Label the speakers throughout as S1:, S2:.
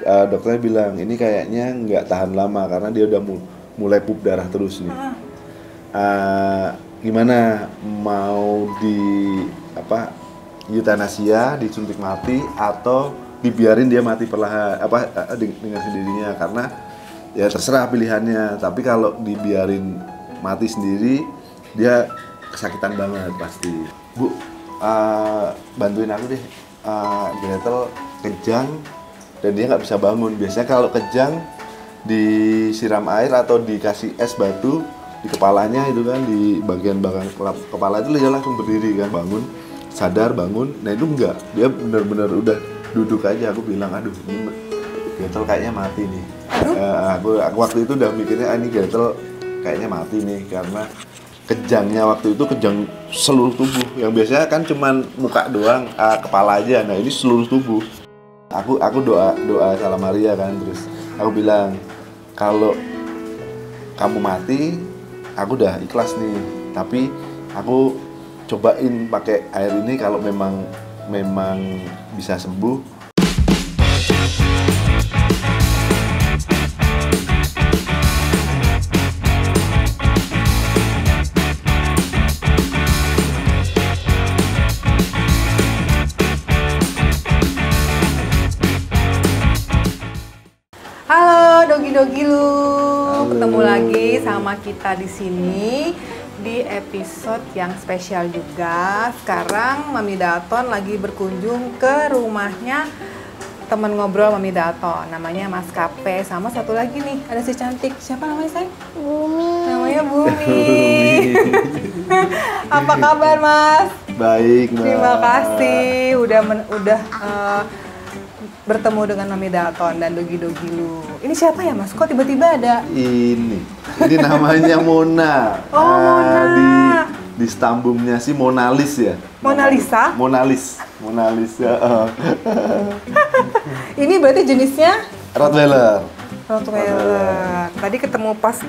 S1: dokternya bilang ini kayaknya nggak tahan lama karena dia udah mulai pup darah terus nih. Gimana mau di apa eutanasia, disuntik mati atau dibiarin dia mati perlahan dengan sendirinya, karena ya terserah pilihannya. Tapi kalau dibiarin mati sendiri dia kesakitan banget pasti. Bu, bantuin aku deh, Gretel kejang dan dia nggak bisa bangun. Biasanya kalau kejang disiram air atau dikasih es batu di kepalanya itu kan, di bagian belakang kepala itu dia langsung berdiri kan, bangun, sadar bangun. Nah itu enggak, dia benar-benar udah duduk aja. Aku bilang aduh ini Gretel kayaknya mati nih. Aku waktu itu udah mikirnya ini Gretel kayaknya mati nih, karena kejangnya waktu itu kejang seluruh tubuh. Yang biasanya kan cuman muka doang, kepala aja. Nah ini seluruh tubuh. Aku doa Salam Maria kan, terus aku bilang kalau kamu mati aku udah ikhlas nih, tapi aku cobain pakai air ini kalau memang bisa sembuh.
S2: Dogi lu, ketemu lagi sama kita di sini di episode yang spesial juga. Sekarang Mami Dalton lagi berkunjung ke rumahnya teman ngobrol Mami Dalton, namanya Mas Kape, sama satu lagi nih ada si cantik, siapa namanya sayang?
S3: Bumi.
S2: Namanya Bumi. Apa kabar Mas?
S1: Baik Mbak.
S2: Terima kasih udah bertemu dengan Mami Dalton dan Dogi lu. Ini siapa ya Mas? Kok tiba-tiba ada?
S1: Ini namanya Mona.
S2: Oh, Mona.
S1: Di stambumnya sih Monalis ya.
S2: Mona Lisa?
S1: Monalis ya.
S2: Ini berarti jenisnya?
S1: Rottweiler.
S2: Tadi ketemu pas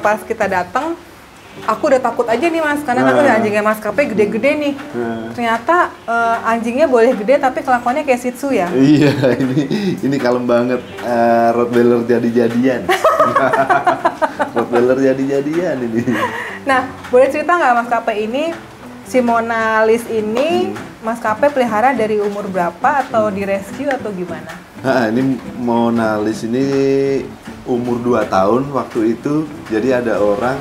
S2: pas kita datang, aku udah takut aja nih Mas, karena kan anjingnya Mas Kape gede-gede nih. Ternyata anjingnya boleh gede tapi kelakuannya kayak Shih Tzu ya?
S1: Iya, ini kalem banget. Rottweiler jadi-jadian. Rottweiler jadi-jadian ini. Nah,
S2: boleh cerita nggak Mas Kape ini, si Monalis ini Mas Kape pelihara dari umur berapa atau di rescue atau gimana?
S1: Nah, ini Monalis ini umur 2 tahun waktu itu. Jadi ada orang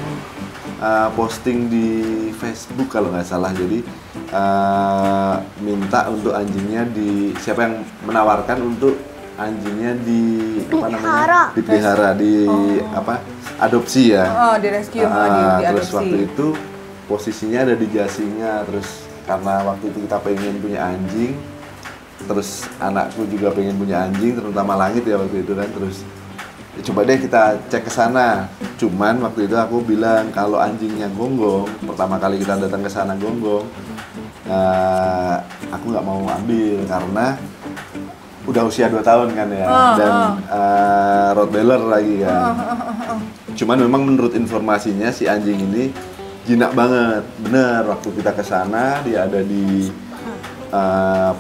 S1: posting di Facebook kalau nggak salah, jadi minta untuk anjingnya siapa yang menawarkan untuk anjingnya dipelihara adopsi ya.
S2: Di rescue,
S1: terus
S2: diadopsi.
S1: waktu itu posisinya ada di Jasinga, terus karena waktu itu kita pengen punya anjing, terus anakku juga pengen punya anjing, terutama Langit ya waktu itu kan, terus coba deh kita cek ke sana. Cuman waktu itu aku bilang kalau anjingnya gonggong, pertama kali kita datang ke sana gonggong, aku nggak mau ambil karena udah usia 2 tahun kan ya, dan Rottweiler lagi kan. Cuman memang menurut informasinya si anjing ini jinak banget, bener. Waktu kita ke sana dia ada di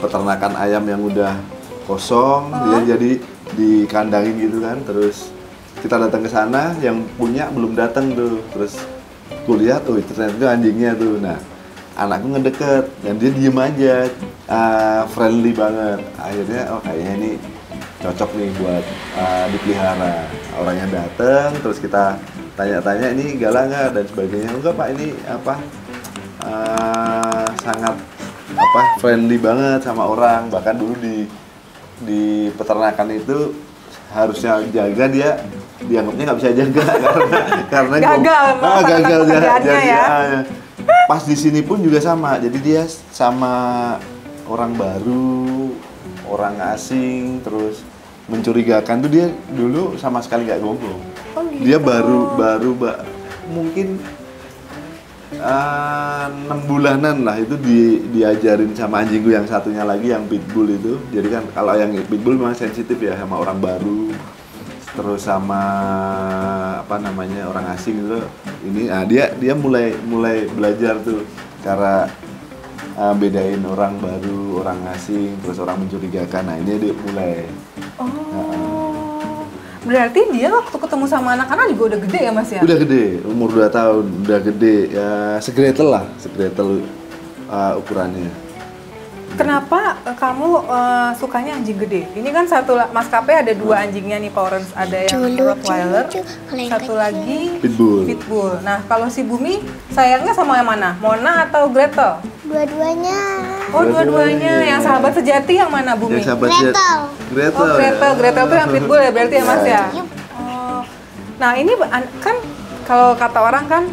S1: peternakan ayam yang udah kosong, dia jadi dikandangin gitu kan. Terus kita datang ke sana, yang punya belum datang tuh. Terus kulihat, ternyata itu anjingnya tuh. Nah, anakku ngedeket dan dia diem aja, friendly banget. Akhirnya kayaknya ini cocok nih buat dipelihara. Orangnya datang, terus kita tanya-tanya ini galak nggak dan sebagainya. Enggak Pak, ini sangat friendly banget sama orang. Bahkan dulu di peternakan itu harusnya jaga, dia dianggapnya nggak bisa jaga karena gagal
S2: ya.
S1: Pas di sini pun juga sama, jadi dia sama orang baru, orang asing, terus mencurigakan tuh dia dulu sama sekali nggak gonggong.
S2: Gitu.
S1: Dia baru mungkin 6 bulanan lah itu diajarin sama anjingku yang satunya lagi yang pitbull itu. Jadi kan kalau yang pitbull memang sensitif ya sama orang baru, terus sama orang asing itu. Ini dia mulai belajar tuh cara bedain orang baru, orang asing, terus orang mencurigakan. Nah ini dia mulai.
S2: Berarti dia waktu ketemu sama anak-anak juga udah gede ya Mas ya?
S1: Udah gede, umur 2 tahun, udah gede. Ya segretel lah, segretel ukurannya.
S2: Kenapa kamu sukanya anjing gede? Ini kan satu maskapai ada 2 anjingnya nih, Powerance. Ada yang Rottweiler, satu lagi Pitbull. Nah, kalau si Bumi sayangnya sama yang mana? Mona atau Gretel?
S3: Dua-duanya.
S2: Oh, dua-duanya. Yang sahabat sejati yang mana, Bumi?
S1: Yang sahabat
S3: Gretel.
S1: Gretel.
S2: Oh, Gretel. Gretel tuh yang Pitbull ya berarti ya, Mas ya?
S3: Yup.
S2: Oh. Nah, ini kan kalau kata orang kan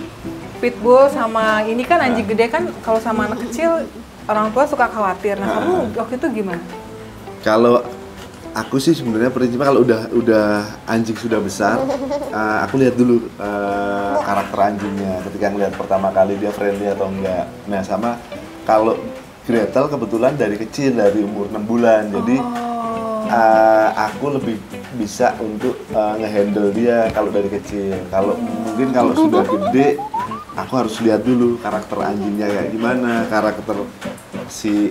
S2: Pitbull sama ini kan anjing gede kan kalau sama anak kecil orang tua suka khawatir. Nah, kamu waktu itu gimana?
S1: Kalau aku sih sebenarnya prinsipnya kalau udah anjing sudah besar, aku lihat dulu karakter anjingnya. Ketika ngeliat pertama kali dia friendly atau enggak. Nah, sama kalau Gretel kebetulan dari kecil, dari umur 6 bulan. Jadi aku lebih bisa untuk ngehandle dia kalau dari kecil. Kalau mungkin kalau sudah gede, aku harus lihat dulu karakter anjingnya kayak gimana, karakter si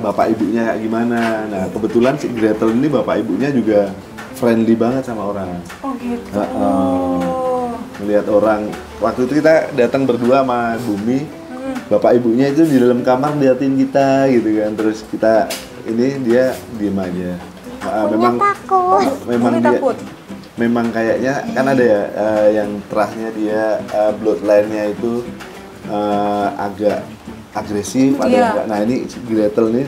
S1: bapak ibunya kayak gimana. Nah, kebetulan si Gretel ini bapak ibunya juga friendly banget sama orang.
S2: Oh gitu.
S1: Melihat orang, waktu itu kita datang berdua sama Bumi, bapak ibunya itu di dalam kamar liatin kita gitu kan. Terus kita ini dia diem aja. Memang
S3: takut.
S1: memang
S2: Bumi
S1: dia
S2: takut.
S1: memang kayaknya kan ada ya yang terahnya dia bloodline-nya itu agak agresif, ada yang enggak. Nah, ini Gretel nih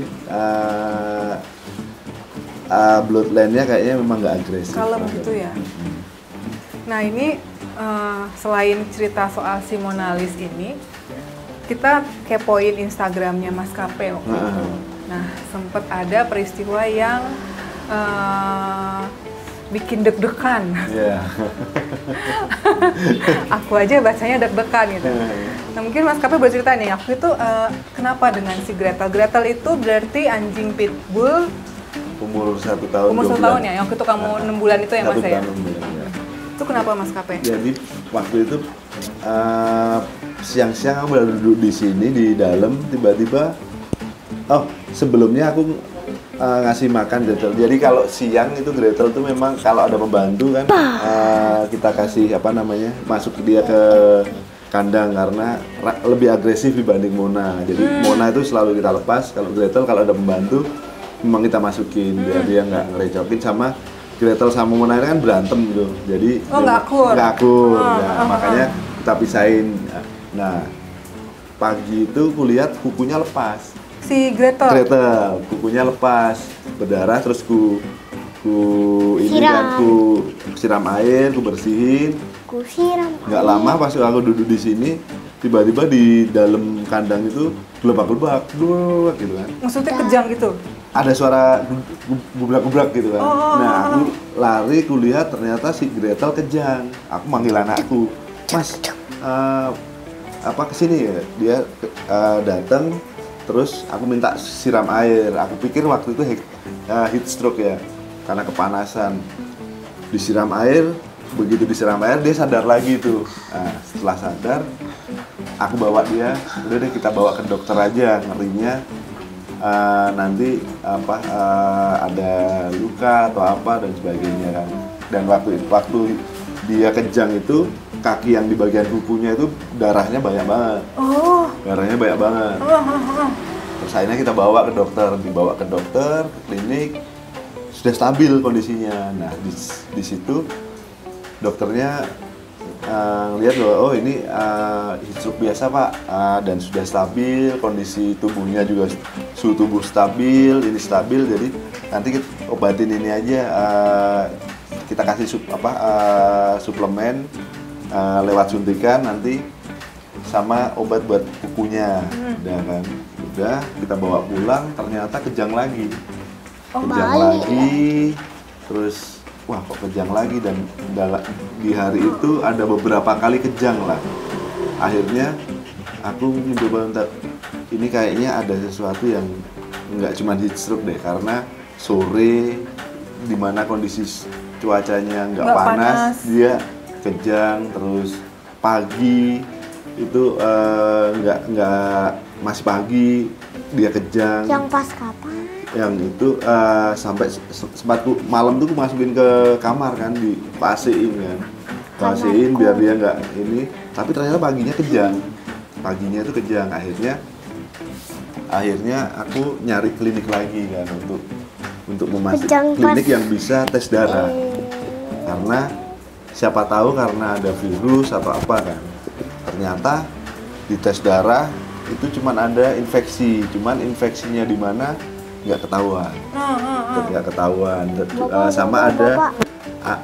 S1: bloodline-nya kayaknya memang nggak agresif.
S2: Kalem gitu ya. Nah, ini selain cerita soal si Mona Lisa ini, kita kepoin Instagramnya Maskapai waktu itu. Nah, sempat ada peristiwa yang bikin deg-degan.
S1: Iya.
S2: Aku aja bacanya deg-degan gitu. Nah, mungkin Maskapai boleh cerita nih, waktu itu kenapa dengan si Gretel? Gretel itu berarti anjing pitbull
S1: Umur 1 tahun.
S2: umur 1 tahun ya? Yang waktu itu kamu 6 bulan itu ya Mas
S1: 1
S2: ya?
S1: tahun 6 bulan, ya.
S2: Itu kenapa Maskapai?
S1: Jadi waktu itu siang-siang aku baru duduk di sini di dalam, tiba-tiba sebelumnya aku ngasih makan Gretel. Jadi kalau siang itu Gretel tuh memang kalau ada pembantu kan kita kasih masuk dia ke kandang karena lebih agresif dibanding Mona. Jadi Mona itu selalu kita lepas, kalau Gretel kalau ada pembantu memang kita masukin biar dia nggak ngerecokin. Sama Gretel sama Mona ini kan berantem gitu. Jadi
S2: nggak akur.
S1: Makanya kita pisahin. Nah, pagi itu kulihat kukunya lepas.
S2: Si Gretel,
S1: kukunya lepas, berdarah, terus ku siram air, ku bersihin.
S3: Ku siram.
S1: Nggak lama pas aku duduk di sini, tiba-tiba di dalam kandang itu gelebak-gelebak, gitu kan.
S2: maksudnya kejang gitu?
S1: Ada suara gubrak-gubrak gitu kan. Nah, aku lari, kulihat ternyata si Gretel kejang. Aku manggil anakku, Mas, kesini ya? Dia datang. Terus aku minta siram air. Aku pikir waktu itu heat stroke ya, karena kepanasan. Disiram air, begitu disiram air dia sadar lagi tuh. Nah, setelah sadar, aku bawa dia. Udah deh kita bawa ke dokter aja, ngerinya nanti ada luka atau apa dan sebagainya kan. Dan waktu dia kejang itu, kaki yang di bagian kukunya itu darahnya banyak banget. Darahnya banyak banget. Terus akhirnya kita dibawa ke dokter, ke klinik, sudah stabil kondisinya. Nah, di situ dokternya lihat bahwa ini heat stroke biasa Pak, dan sudah stabil, kondisi tubuhnya juga suhu tubuh stabil, ini stabil, jadi nanti kita obatin ini aja, kita kasih suplemen lewat suntikan nanti sama obat buat kukunya. Udah kan, udah kita bawa pulang, ternyata kejang lagi. Terus wah kok kejang lagi, dan di hari itu ada beberapa kali kejang lah. Akhirnya aku mencoba untuk ini kayaknya ada sesuatu yang nggak cuma heat stroke deh, karena sore dimana kondisi cuacanya nggak panas, dia kejang. Terus pagi itu nggak masih pagi dia kejang.
S3: Yang pas kapan?
S1: yang itu sampai sempat malam tuh masukin ke kamar kan, di AC-in kan, AC-in biar dia nggak ini, tapi ternyata paginya kejang. Akhirnya aku nyari klinik lagi kan untuk memastikan klinik yang bisa tes darah, karena siapa tahu karena ada virus atau apa kan. Ternyata di tes darah itu cuman ada infeksi, infeksinya di mana nggak ketahuan. Sama ada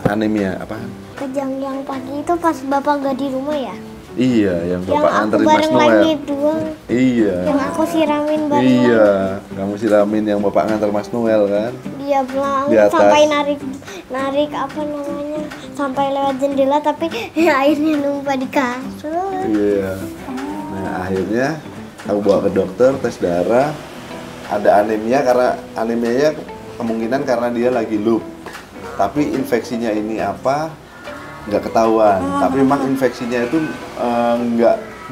S1: anemia apa?
S3: Kejang yang pagi itu pas bapak nggak di rumah ya?
S1: Iya, yang bapak nganterin Mas Noel.
S3: Lagi doang.
S1: Iya.
S3: Yang aku siramin bareng.
S1: Iya, kamu siramin yang bapak nganter Mas Noel kan?
S3: Dia bilang sampai narik apa namanya, sampai lewat jendela tapi airnya numpah di kasur.
S1: Iya. Nah akhirnya aku bawa ke dokter, tes darah, ada anemia, karena anemianya kemungkinan karena dia lagi loop. Tapi infeksinya ini apa? Nggak ketahuan. Tapi memang infeksinya itu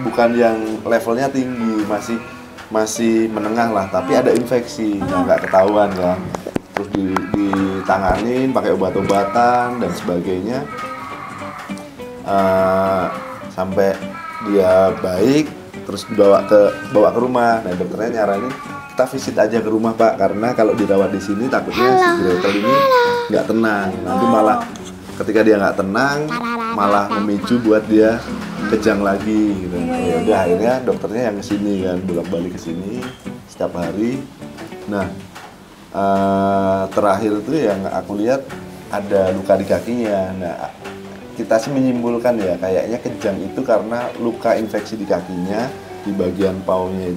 S1: bukan yang levelnya tinggi, masih menengah lah. Tapi ada infeksi, nggak ketahuan kan. Terus ditanganin pakai obat-obatan dan sebagainya, sampai dia baik. Terus bawa ke rumah. Nah dokternya nyaranin kita visit aja ke rumah Pak, karena kalau dirawat di sini takutnya si Gretel ini nggak tenang. Nanti malah ketika dia nggak tenang malah memicu buat dia kejang lagi gitu. Ya udah akhirnya dokternya yang kesini kan, bolak-balik kesini setiap hari. Nah terakhir itu yang aku lihat ada luka di kakinya. Nah kita sih menyimpulkan ya kayaknya kejang itu karena luka infeksi di kakinya, di bagian paunya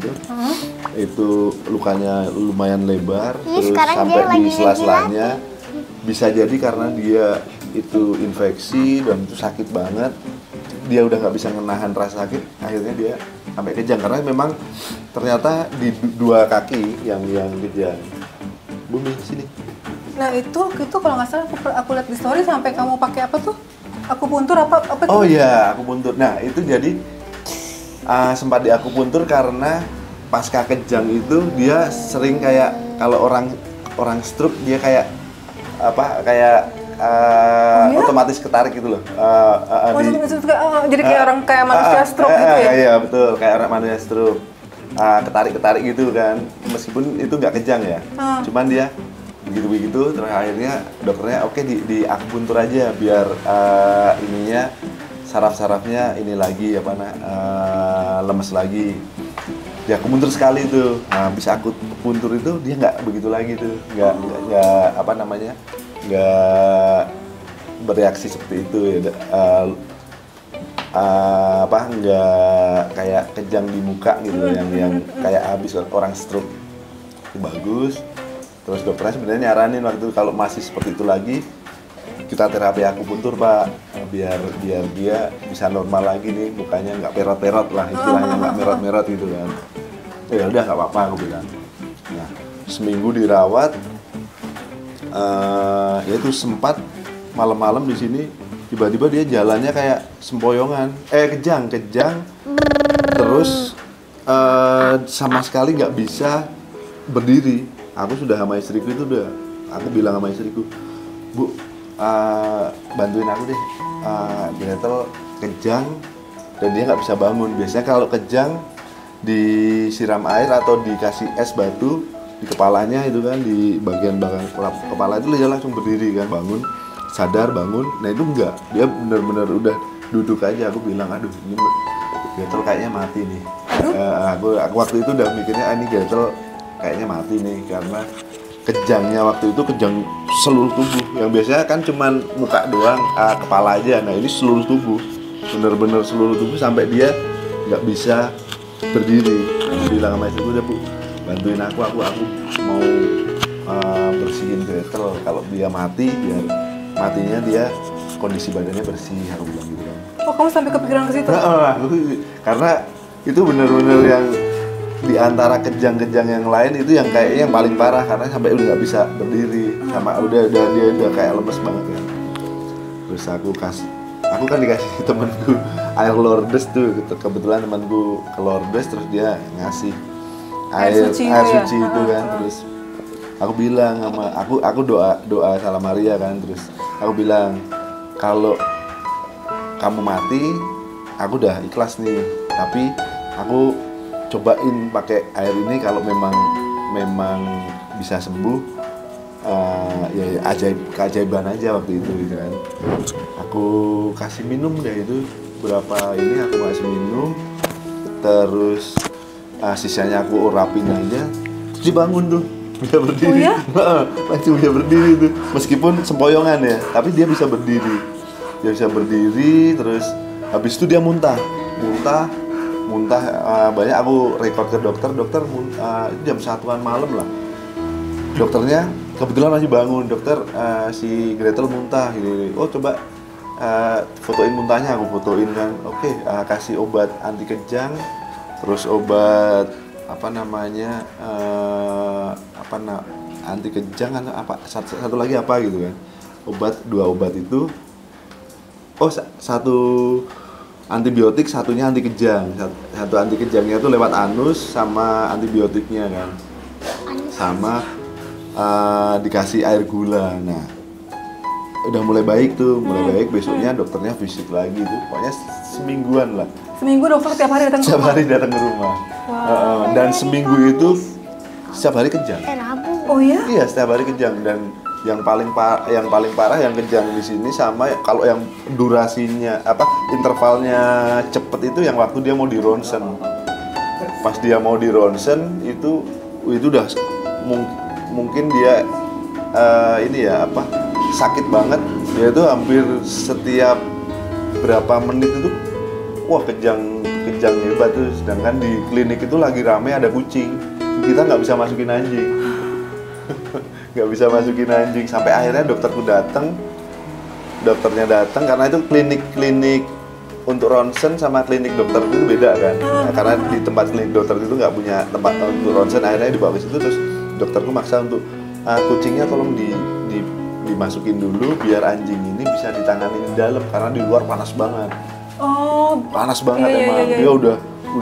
S1: itu lukanya lumayan lebar, terus sampai di sela-selanya. Bisa jadi karena dia itu infeksi dan itu sakit banget, dia udah nggak bisa menahan rasa sakit, akhirnya dia sampai kejang. Karena memang ternyata di dua kaki yang kejang. Bumi sini.
S2: Nah itu kalau nggak salah aku lihat di story sampai kamu pakai apa tuh? Akupuntur apa itu?
S1: Oh iya, akupuntur. Nah itu jadi sempat di akupuntur karena pasca kejang itu dia sering kayak kalau orang stroke dia kayak otomatis ketarik gitu loh.
S2: Jadi kayak orang kayak manusia stroke gitu ya?
S1: Iya betul, kayak orang manusia stroke. Ketarik gitu kan, meskipun itu nggak kejang ya. Cuman dia begitu terus akhirnya dokternya oke, di akupuntur aja biar ininya saraf-sarafnya ini lagi lemes lagi. Dia akupuntur sekali itu. Nah, bisa akupuntur itu dia nggak begitu lagi tuh. Nggak bereaksi seperti itu ya. Nggak kayak kejang di muka gitu yang kayak habis orang stroke. Itu bagus. Terus dokternya sebenarnya nyaranin waktu itu kalau masih seperti itu lagi kita terapi akupuntur Pak, biar dia bisa normal lagi nih, mukanya nggak perot-perot lah istilahnya, nggak merot-merot gitu kan. Ya udah nggak apa-apa aku bilang. Nah seminggu dirawat, ya itu sempat malam-malam di sini tiba-tiba dia jalannya kayak sempoyongan, kejang, terus sama sekali nggak bisa berdiri. Aku sudah sama istriku itu aku bilang sama istriku, Bu, bantuin aku deh, Gretel kejang dan dia nggak bisa bangun. Biasanya kalau kejang disiram air atau dikasih es batu di kepalanya itu kan, di bagian kepala itu dia langsung berdiri kan, sadar bangun. Nah itu enggak, dia benar-benar udah duduk aja. Aku bilang aduh ini Gretel kayaknya mati nih. Aku waktu itu udah mikirnya ini Gretel kayaknya mati nih, karena kejangnya waktu itu kejang seluruh tubuh. Yang biasanya kan cuman muka doang, kepala aja. Nah ini seluruh tubuh, bener-bener seluruh tubuh sampai dia nggak bisa berdiri. Aku bilang sama istriku, udah Bu, bantuin aku mau bersihin Gretel. Kalau dia mati, biar matinya dia kondisi badannya bersih. Aku bilang gitu kan.
S2: Oh kamu sampai kepikiran ke situ?
S1: Karena itu bener-bener yang di antara kejang-kejang yang lain itu yang kayaknya yang paling parah, karena sampai udah nggak bisa berdiri, sama dia udah kayak lemes banget kan. Terus aku kan dikasih temanku air Lourdes tuh, kebetulan temanku ke Lourdes, terus dia ngasih air suci itu kan, terus aku bilang sama aku doa Salam Maria kan, terus aku bilang kalau kamu mati aku udah ikhlas nih, tapi aku cobain pakai air ini kalau memang bisa sembuh. Ya keajaiban aja waktu itu gitu kan. Aku kasih minum deh itu berapa ini, aku kasih minum, terus sisanya aku urapin aja, terus dia bangun tuh, bisa berdiri.
S2: Oh ya?
S1: Langsung bisa berdiri tuh, meskipun sempoyongan ya, tapi dia bisa berdiri. Dia bisa berdiri, terus habis itu dia muntah. Banyak aku record ke dokter itu jam 1-an malam lah. Dokternya kebetulan masih bangun, dokter si Gretel muntah gitu. Oh coba fotoin muntahnya, aku fotoin kan. Oke, kasih obat anti kejang, terus obat anti kejang kan apa satu lagi apa gitu kan. Dua obat itu. Oh satu antibiotik, satunya anti kejang. Satu anti kejangnya itu lewat anus sama antibiotiknya kan. Sama dikasih air gula. Nah, udah mulai baik tuh, besoknya dokternya visit lagi tuh, pokoknya semingguan lah.
S2: Seminggu dokter tiap hari datang ke rumah?
S1: Setiap hari datang ke rumah.
S2: Wow.
S1: Dan seminggu itu setiap hari kejang.
S2: Oh ya?
S1: Iya, setiap hari kejang. Dan yang paling parah yang kejang di sini, sama kalau yang durasinya intervalnya cepet itu yang waktu dia mau di ronsen. Pas dia mau di ronsen itu udah mungkin dia sakit banget. Dia itu hampir setiap berapa menit itu kejang hebat tuh. Sedangkan di klinik itu lagi rame ada kucing, kita nggak bisa masukin anjing. Nggak bisa masukin anjing, sampai akhirnya dokternya datang karena itu klinik untuk ronsen sama klinik dokter itu beda kan. Nah, karena di tempat klinik dokter itu nggak punya tempat untuk ronsen, akhirnya dibawa ke situ. Terus dokterku maksa untuk kucingnya tolong dimasukin dulu biar anjing ini bisa ditangani di dalam, karena di luar panas banget.
S2: Oh,
S1: panas banget emang. Dia udah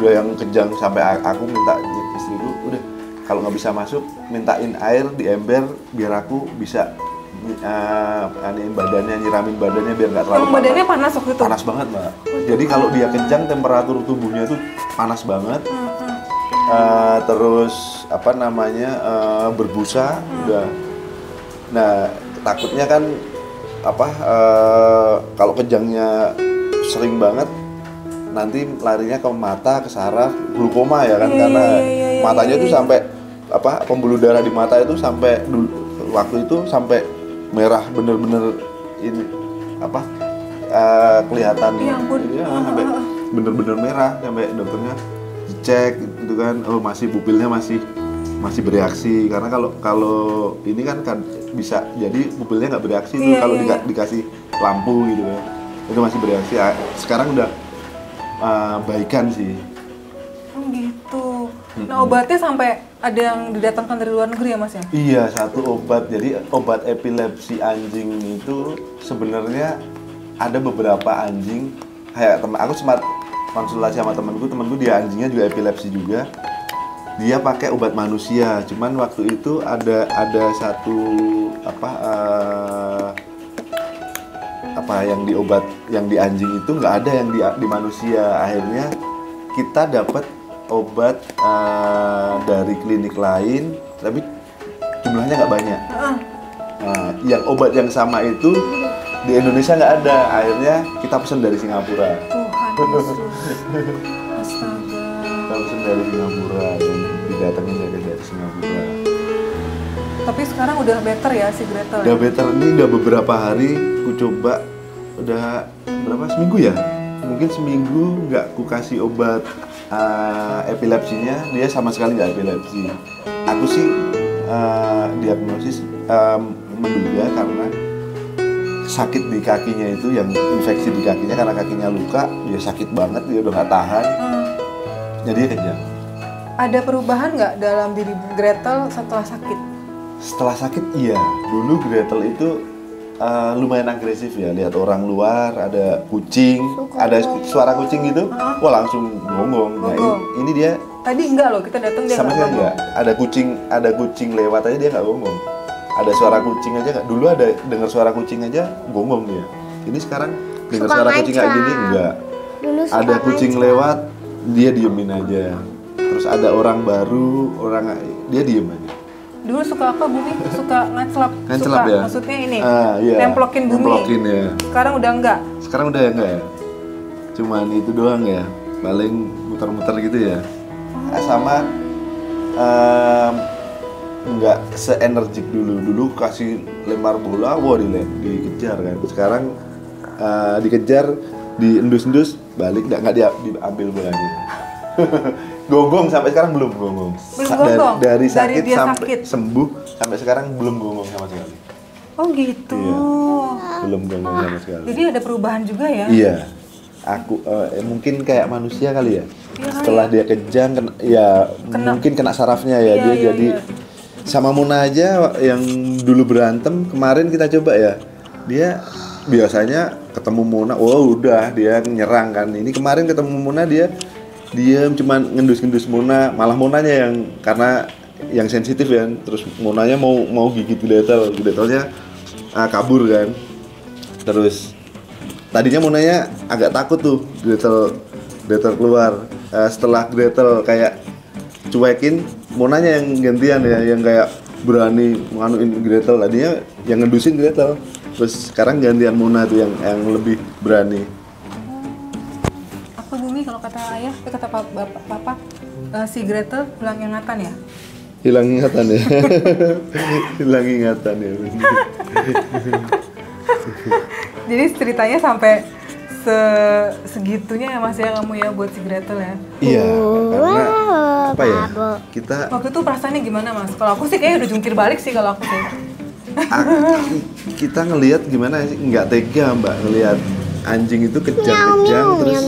S1: yang kejang, sampai aku minta istriku, udah kalau nggak bisa masuk mintain air di ember biar aku bisa nyiramin badannya biar nggak terlalu panas.
S2: Badannya panas waktu itu?
S1: Panas banget, Mbak. Jadi kalau dia kejang, temperatur tubuhnya itu panas banget. Terus berbusa udah. Nah, takutnya kan kalau kejangnya sering banget nanti larinya ke mata, ke saraf, glukoma ya kan, karena matanya itu sampai pembuluh darah di mata itu sampai waktu itu sampai merah, bener-bener ini kelihatan.
S2: Ya ampun.
S1: Ya, sampai bener-bener merah, sampai dokternya dicek gitu kan, masih pupilnya masih bereaksi, karena kalau ini kan bisa jadi pupilnya nggak bereaksi tuh kalau dikasih lampu gitu kan, itu masih bereaksi. Sekarang udah baikan sih.
S2: Oh gitu. Nah, obatnya sampai ada yang didatangkan dari luar negeri ya Mas ya?
S1: Iya, satu obat. Jadi obat epilepsi anjing itu sebenarnya ada beberapa anjing. Kayak aku sempat konsultasi sama temanku dia anjingnya juga epilepsi juga. Dia pakai obat manusia. Cuman waktu itu ada satu yang di anjing itu nggak ada yang di manusia. Akhirnya kita dapat obat dari klinik lain, tapi jumlahnya nggak banyak. Nah, yang obat yang sama itu di Indonesia nggak ada. Akhirnya kita pesan dari Singapura.
S2: Tuhan Yesus. Astaga.
S1: Kita pesan dari Singapura, dan didatengin dari Singapura.
S2: Tapi sekarang udah better ya si Gretel?
S1: Udah better, ini udah beberapa hari ku coba, udah seminggu ya? Mungkin seminggu nggak ku kasih obat epilepsinya, dia sama sekali nggak epilepsi. Aku sih diagnosis menduga karena sakit di kakinya itu, yang infeksi di kakinya, karena kakinya luka, dia sakit banget, dia udah nggak tahan, jadi dia kejang.
S2: Ada perubahan nggak dalam diri Gretel setelah sakit?
S1: Setelah sakit iya, dulu Gretel itu lumayan agresif ya, lihat orang luar, ada kucing, ada suara kucing gitu, wah langsung gonggong. Nah ini dia
S2: Tadi enggak loh, kita datang dia
S1: Sama
S2: nggak
S1: sekali
S2: ngomong.
S1: enggak. Ada kucing lewat aja dia nggak gonggong. Ada suara kucing aja nggak. Dulu ada dengar suara kucing aja gonggong dia. Ini sekarang dengar
S3: Suka
S1: suara kucing kayak
S3: ngancam.
S1: gini enggak.
S3: Dulu suka
S1: Ada kucing
S3: ngancam.
S1: lewat dia diemin aja. Terus ada orang baru, dia diem aja.
S2: Dulu suka apa Bumi? Suka ngacelap.
S1: Ngacelap
S2: Suka,
S1: ya?
S2: maksudnya ini.
S1: Iya.
S2: Nemplokin Bumi.
S1: Nemplokin ya.
S2: Sekarang udah enggak.
S1: Sekarang udah enggak ya? Cuman itu doang ya. Paling muter-muter gitu ya. Sama nggak seenergik dulu. Dulu kasih lempar bola, wah dikejar kan. Sekarang dikejar, diendus-endus, balik nggak diambil bolanya. Gonggong sampai sekarang belum gonggong.
S2: Belum gonggong?
S1: Dari
S2: Dari
S1: sakit
S2: dia
S1: sampai
S2: sakit?
S1: sembuh sampai sekarang belum gonggong sama sekali.
S2: Oh gitu.
S1: Iya. Belum gonggong sama sekali.
S2: Jadi ada perubahan juga ya?
S1: Iya. Aku mungkin kayak manusia kali ya.
S2: Iya,
S1: Setelah dia kejang mungkin kena sarafnya ya.
S2: Iya,
S1: Dia
S2: iya,
S1: jadi
S2: iya.
S1: sama Muna aja yang dulu berantem kemarin kita coba ya. Dia biasanya ketemu Muna, udah dia nyerang kan. Ini kemarin ketemu Muna dia diam cuman ngendus-ngendus Muna, malah Munanya yang karena yang sensitif ya. Terus Munanya mau gigit Gretelnya kabur kan. Terus tadinya Munanya agak takut tuh Gretel keluar. Setelah Gretel kayak cuekin, Munanya yang gantian ya, yang kayak berani nganuin Gretel. Tadinya yang ngedusin Gretel. Terus sekarang gantian Muna tuh yang lebih berani.
S2: Apa Bumi kalau kata ayah, kata papa, si Gretel hilang ingatan ya?
S1: Hilang ingatan ya. Hilang ingatan ya.
S2: Jadi ceritanya sampai segitunya ya Mas ya kamu ya buat si Gretel ya?
S1: Iya, karena apa ya?
S3: Babo.
S1: Kita
S2: Waktu itu perasaannya gimana Mas? Kalau aku sih kayaknya udah jungkir balik sih kalau aku sih.
S1: kita ngelihat gimana sih, nggak tega Mbak ngelihat anjing itu kejang-kejang terus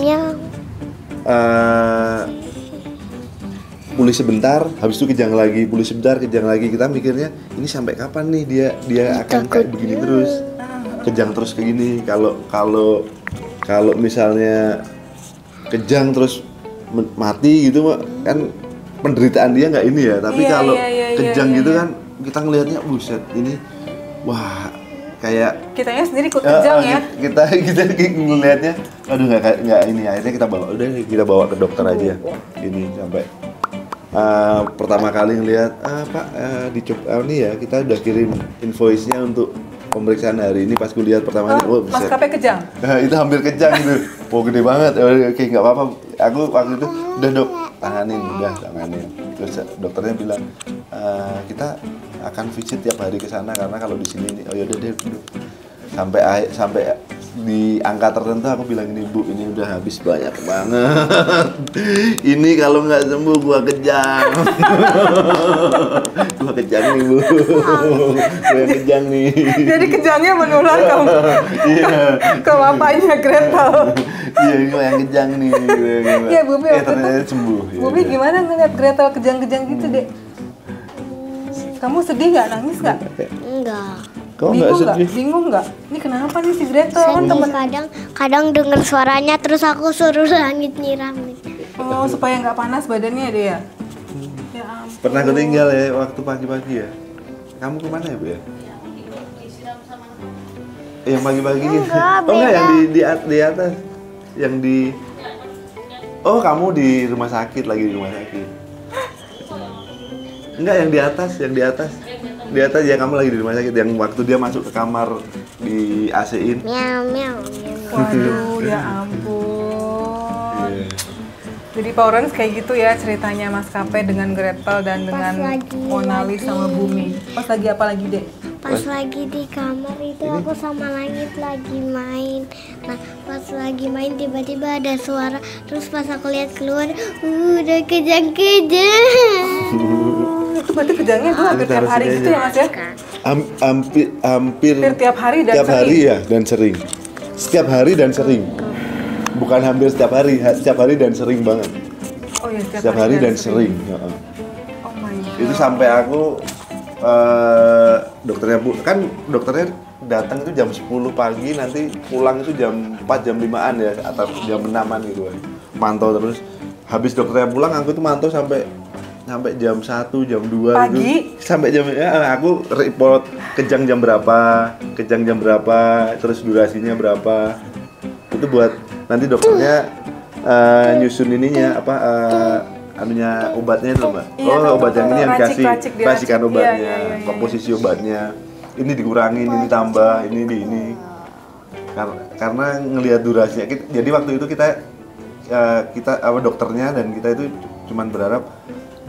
S1: pulih sebentar, habis itu kejang lagi, pulih sebentar, kejang lagi. Kita mikirnya ini sampai kapan nih dia akan kayak begini terus, kejang terus kayak gini. Kalau misalnya kejang terus mati gitu kan penderitaan dia nggak ini ya. Tapi
S2: Iya,
S1: kalau
S2: iya,
S1: kejang
S2: iya,
S1: gitu
S2: iya.
S1: kan kita ngelihatnya buset ini, wah kayak
S2: Kitanya sendiri ikut kejang ya?
S1: kita ngelihatnya aduh nggak ini. Akhirnya kita bawa ke dokter aja ini sampai pertama kali ngelihat Pak ini ya, kita udah kirim invoice-nya untuk pemeriksaan hari ini. Pas gue lihat pertama kali,
S2: Maskapai kejang?
S1: itu hampir kejang gitu. Gede banget. Oke, nggak apa-apa. Aku waktu itu udah Dok, tanganin. Terus dokternya bilang kita akan visit tiap hari ke sana karena kalau di sini oh yaudah deh duduk. Sampai di angka tertentu aku bilang ini Bu, ini udah habis banyak banget. Ini kalau nggak sembuh gua kejang. Gua kejang nih Bu. Gua kejang nih.
S2: Jadi kejangnya menular ke bapaknya Gretel.
S1: Iya, ini yang kejang nih.
S2: Iya, Bumi waktu
S1: ternyata
S2: itu
S1: sembuh.
S2: Bumi gimana ngeliat Gretel kejang-kejang gitu dek? Kamu sedih nggak, nangis nggak?
S3: Enggak.
S1: Kau nggak sedih?
S2: Bingung nggak? Ini kenapa nih si Gretel? Kan
S3: Sedih,
S2: temen.
S3: kadang denger suaranya terus aku suruh langit nyiramin.
S2: Oh, supaya nggak panas badannya dia ya? Ya ampun.
S1: Pernah ketinggal ya waktu pagi-pagi ya? Kamu kemana ya Bu ya? Yang pagi-pagi gitu?
S3: Enggak,
S1: Oh enggak,
S3: beda.
S1: yang di atas. Yang di... Oh kamu di rumah sakit, lagi di rumah sakit. Enggak, yang di atas. Di atas ya, kamu lagi di rumah sakit. Yang waktu dia masuk ke kamar di AC-in.
S3: Miau miau.
S2: Waduh, ya ampun.
S1: Iya.
S2: Jadi Power Rangers kayak gitu ya ceritanya Maskapai dengan Gretel dan dengan
S3: lagi
S2: Monali sama Bumi. Pas lagi apa lagi dek?
S3: Pas lagi di kamar itu aku sama Langit lagi main. Nah pas lagi main tiba-tiba ada suara. Terus pas aku lihat keluar, udah kejang-kejang.
S2: Itu berarti kejangnya itu hampir tiap hari gitu ya Mas ya?
S1: Hampir
S2: Hampir tiap hari dan
S1: tiap hari ya, dan sering. Setiap hari dan sering. Bukan hampir setiap hari dan sering banget.
S2: Oh iya,
S1: Setiap hari dan sering. Ya.
S2: Oh my god.
S1: Itu sampai aku dokternya Bu, kan dokternya datang itu jam 10 pagi, nanti pulang itu jam 4 jam 5-an ya, atau jam 6-an gitu kan. Mantau terus habis dokternya pulang aku tuh mantau sampai jam 1, jam 2
S2: pagi
S1: gitu. Sampai jam aku report kejang jam berapa, terus durasinya berapa. Itu buat nanti dokternya nyusun ininya anunya obatnya itu Mbak.
S2: Iya,
S1: Obat yang ini yang dikasih racikan obatnya,
S2: iya.
S1: komposisi obatnya. Ini dikurangin, ini tambah, ini. Karena ngelihat durasinya. Jadi waktu itu kita dokternya dan kita itu cuman berharap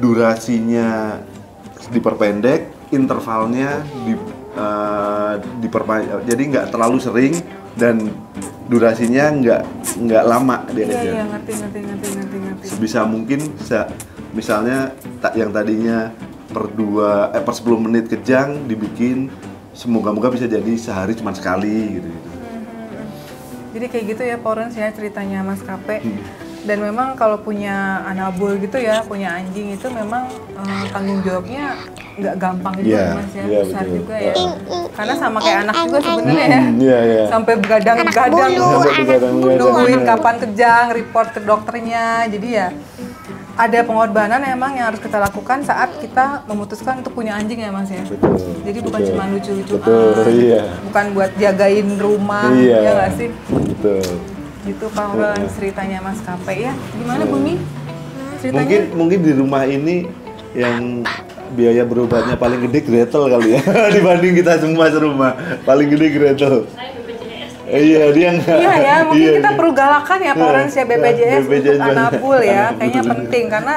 S1: durasinya diperpendek, intervalnya diperpanjang. Jadi nggak terlalu sering dan durasinya nggak lama dia aja.
S2: Iya, ngerti.
S1: Sebisa mungkin misalnya yang tadinya per 10 menit kejang dibikin semoga-moga bisa jadi sehari cuma sekali gitu.
S2: Jadi kayak gitu ya Porens ya ceritanya Mas Kape. Dan memang kalau punya anabul gitu ya, punya anjing itu memang tanggung jawabnya nggak gampang gitu Mas ya, besar
S1: betul.
S2: juga ya. Karena sama kayak anak juga sebenarnya ya. Sampai begadang-begadang nungguin kapan kejang, report ke dokternya. Jadi ya ada pengorbanan emang yang harus kita lakukan saat kita memutuskan untuk punya anjing ya Mas ya.
S1: Betul.
S2: Jadi bukan cuma lucu-lucuan, bukan buat jagain rumah, ya nggak sih?
S1: Betul.
S2: Gitu Porens ceritanya Mas Kape ya. Gimana Bumi? Ceritanya?
S1: Mungkin di rumah ini yang biaya berobatnya paling gede Gretel kali ya dibanding kita semua serumah. Paling gede Gretel. Iya, dia enggak.
S2: Iya ya, mungkin kita perlu galakan ya Porens ya BPJS untuk anabul ya. Kayaknya penting karena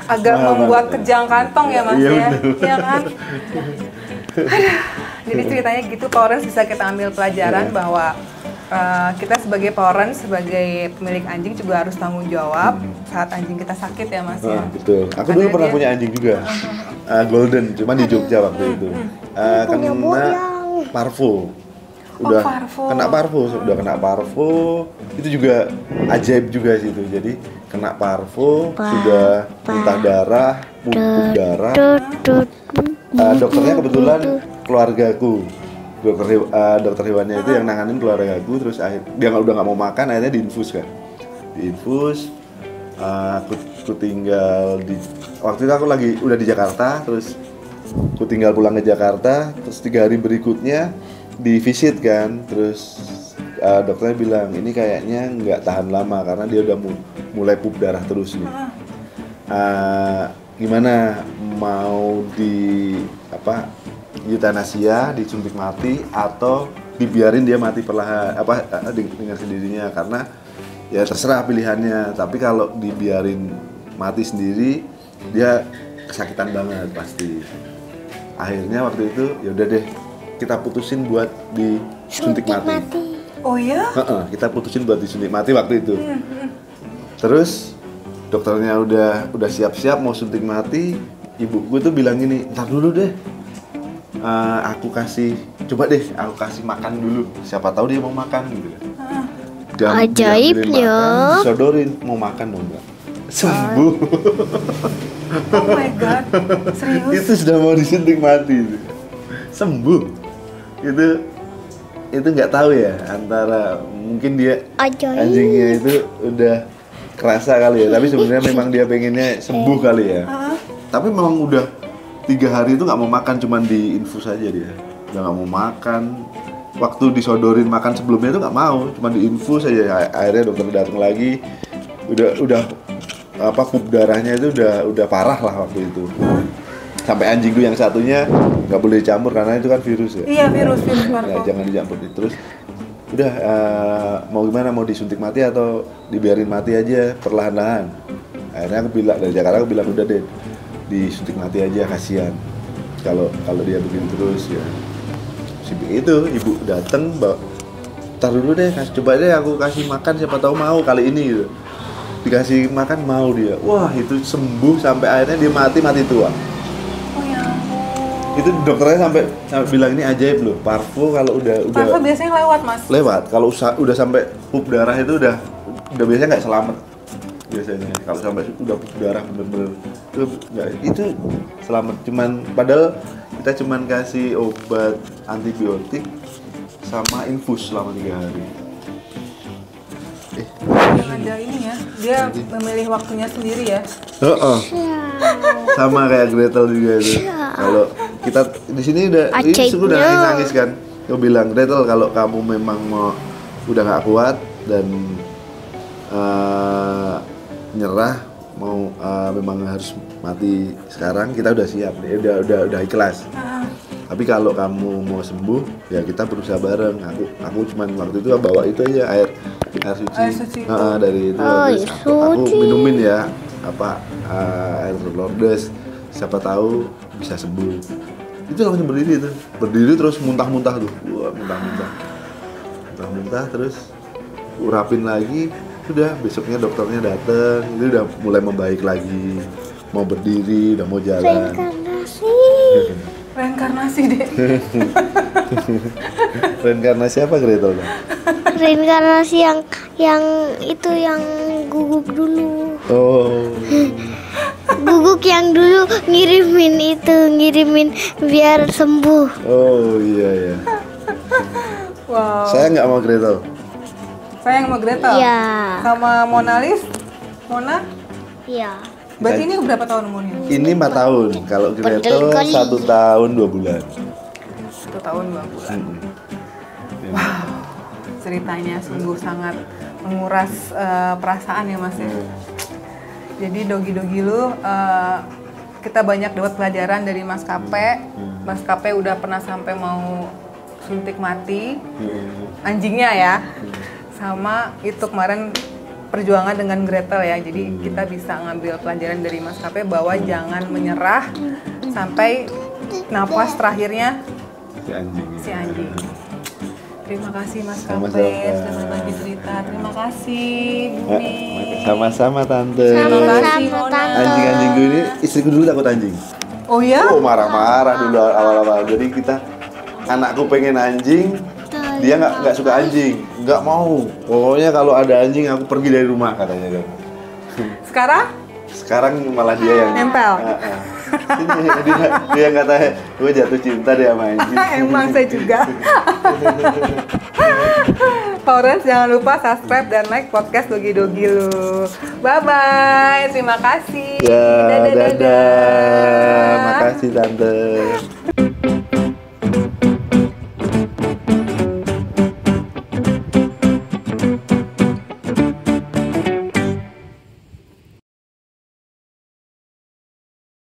S2: agak membuat kejang kantong ya Mas ya. Iya kan? Jadi ceritanya gitu Porens bisa kita ambil pelajaran bahwa kita sebagai Porens, sebagai pemilik anjing juga harus tanggung jawab saat anjing kita sakit ya Mas ya.
S1: Betul. Aku dulu pernah punya anjing juga, Golden, cuman di Jogja waktu itu. Kena parvo. Udah kena parvo, itu juga ajaib juga sih itu. Jadi kena parvo, sudah muntah darah, pup darah. Dokternya kebetulan keluargaku. Dokter hewannya itu yang nanganin keluargaku, terus dia udah nggak mau makan, akhirnya diinfus kan. Aku tinggal waktu itu aku udah di Jakarta, terus aku tinggal pulang ke Jakarta, terus 3 hari berikutnya di visit kan, terus dokternya bilang ini kayaknya nggak tahan lama karena dia udah mulai pup darah terus nih. Gimana mau eutanasia, disuntik mati atau dibiarin dia mati perlahan dengan sendirinya, karena ya terserah pilihannya. Tapi kalau dibiarin mati sendiri dia kesakitan banget pasti. Akhirnya waktu itu ya udah deh kita putusin buat disuntik mati.
S2: Oh ya?
S1: Kita putusin buat disuntik mati waktu itu. Terus dokternya udah siap-siap mau suntik mati, ibuku tuh bilang gini, ntar dulu deh, aku kasih makan dulu, siapa tahu dia mau makan gitu.
S3: Ajaibnya
S1: disodorin, mau makan dong Mbak, sembuh.
S2: Oh my god, serius?
S1: Itu sudah mau disuntik mati, sembuh. Itu nggak tahu ya, antara mungkin dia anjingnya itu udah kerasa kali ya, tapi sebenarnya memang dia pengennya sembuh kali ya. Tapi memang udah 3 hari itu nggak mau makan, cuman diinfus aja dia, udah nggak mau makan. Waktu disodorin makan sebelumnya itu nggak mau, cuman diinfus aja. Akhirnya dokter datang lagi, udah pup darahnya itu udah parah lah waktu itu. Sampai anjingku yang satunya nggak boleh dicampur karena itu kan virus ya.
S2: Iya, virus
S1: Nah, jangan dicampur. Terus udah mau gimana, mau disuntik mati atau dibiarin mati aja perlahan-lahan. Akhirnya aku bilang dari Jakarta, aku bilang udah deh disuntik mati aja, kasihan kalau dia begini terus ya. Itu ibu datang, tar dulu deh, coba deh aku kasih makan, siapa tahu mau kali ini gitu. Dikasih makan mau dia, wah itu sembuh sampai akhirnya dia mati tua. Itu dokternya sampai bilang ini ajaib loh, parvo kalau udah
S2: parvo biasanya lewat Mas.
S1: Lewat, kalau udah sampai pup darah itu udah biasanya nggak selamat. Biasanya kalau sampai udah pup darah bener-bener itu selamat, padahal kita cuman kasih obat antibiotik sama infus selama 3 hari.
S2: ada ini ya. Dia memilih waktunya sendiri ya.
S1: Heeh. Sama kayak Gretel juga itu. Kalau kita di sini ini udah nangis kan. Dia bilang, Gretel kalau kamu memang mau udah nggak kuat dan nyerah, mau memang harus mati sekarang, kita udah siap, udah ikhlas. Tapi kalau kamu mau sembuh, ya kita berusaha bareng. Aku cuman waktu itu bawa itu aja air suci. Dari itu aku minumin ya air Lourdes. Siapa tahu bisa sembuh. Itu langsung berdiri terus muntah-muntah tuh, muntah terus urapin lagi. Udah besoknya dokternya datang, itu udah mulai membaik lagi, mau berdiri, udah mau jalan.
S2: Reinkarnasi deh.
S1: Reinkarnasi apa Gretel?
S3: Reinkarnasi yang itu yang guguk dulu.
S1: Oh.
S3: Guguk yang dulu ngirimin biar sembuh.
S1: Oh iya.
S2: Wow.
S1: Saya nggak mau Gretel.
S2: Saya yang mau Gretel.
S3: Iya.
S2: Sama Monalis, Mona?
S3: Iya.
S2: Berarti ini berapa tahun umurnya?
S1: Ini 4 tahun. Kalau Gretel 1 tahun 2 bulan.
S2: 1 tahun 2 bulan. Wow. Ceritanya sungguh sangat menguras perasaan ya Mas ya. Jadi dogi-dogi lu kita banyak dapat pelajaran dari Mas Kape. Mas Kape udah pernah sampai mau suntik mati anjingnya ya. Sama itu kemarin perjuangan dengan Gretel ya. Jadi kita bisa ngambil pelajaran dari Mas Kape bahwa jangan menyerah sampai napas terakhirnya si anjing. Terima kasih Mas Kape sudah berbagi cerita. Terima kasih Bumi.
S1: Sama-sama Tante.
S2: Terima kasih Mona.
S1: Anjing-anjingku ini, istriku dulu takut anjing.
S2: Oh ya?
S1: Oh marah-marah dulu awal-awal. Jadi anakku pengen anjing, dia nggak suka anjing, nggak mau. Pokoknya kalau ada anjing aku pergi dari rumah katanya kan. Sekarang malah dia yang
S2: nempel.
S1: Dia katanya gue jatuh cinta deh sama anjing.
S2: Emang saya juga. Faurens jangan lupa subscribe dan like podcast Dogi-Dogi lu. Bye bye, terima kasih.
S1: Ya, dadah. Makasih Tante.